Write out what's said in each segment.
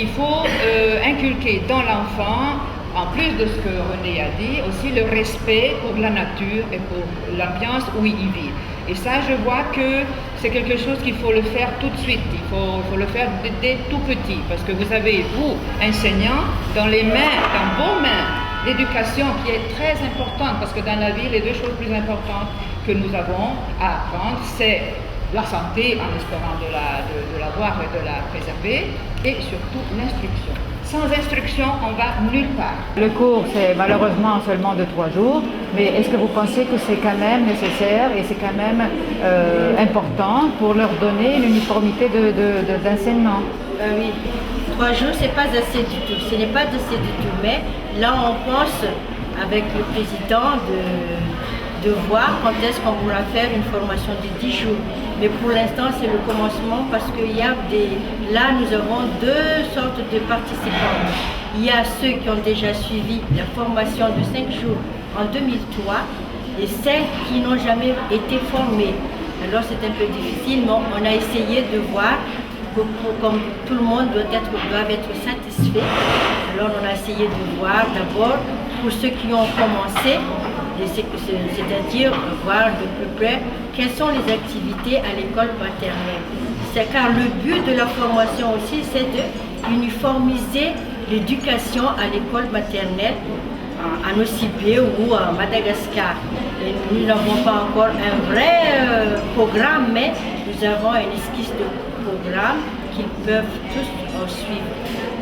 Il faut inculquer dans l'enfant, en plus de ce que René a dit, aussi le respect pour la nature et pour l'ambiance où il vit. Et ça, je vois que c'est quelque chose qu'il faut le faire tout de suite. Il faut le faire dès tout petit, parce que vous avez, vous, enseignants, dans vos mains, l'éducation qui est très importante, parce que dans la vie, les deux choses plus importantes que nous avons à apprendre, c'est la santé, en espérant de l'avoir et de la préserver, et surtout l'instruction. Sans instruction, on va nulle part. Le cours, c'est malheureusement seulement de 3 jours, mais est-ce que vous pensez que c'est quand même nécessaire et c'est quand même important pour leur donner une uniformité d'enseignement? Oui, 3 jours, c'est pas assez du tout. Ce n'est pas assez du tout, mais là, on pense avec le président de voir quand est-ce qu'on pourra faire une formation de 10 jours. Mais pour l'instant, c'est le commencement parce qu'il y a là, nous avons 2 sortes de participants. Il y a ceux qui ont déjà suivi la formation de 5 jours en 2003 et celles qui n'ont jamais été formées. Alors c'est un peu difficile, mais on a essayé de voir comme tout le monde doit être satisfait. Alors on a essayé de voir d'abord pour ceux qui ont commencé, c'est-à-dire voir de plus près quelles sont les activités à l'école maternelle. C'est car le but de la formation aussi, c'est d'uniformiser l'éducation à l'école maternelle en Nocibé ou à Madagascar. Et nous n'avons pas encore un vrai programme, mais nous avons une esquisse de programme qu'ils peuvent tous suivre.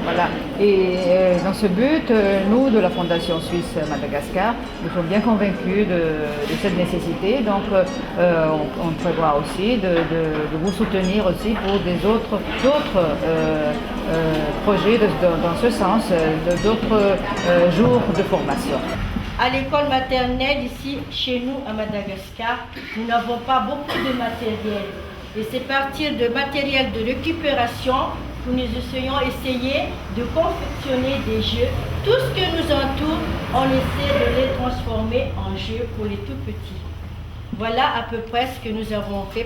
Voilà. Et dans ce but, nous, de la Fondation Suisse Madagascar, nous sommes bien convaincus de cette nécessité. Donc, on prévoit aussi de vous soutenir aussi pour d'autres projets dans ce sens, d'autres jours de formation. À l'école maternelle, ici, chez nous, à Madagascar, nous n'avons pas beaucoup de matériel. Et c'est à partir de matériel de récupération que nous essayer de confectionner des jeux. Tout ce qui nous entoure, on essaie de les transformer en jeux pour les tout petits. Voilà à peu près ce que nous avons fait.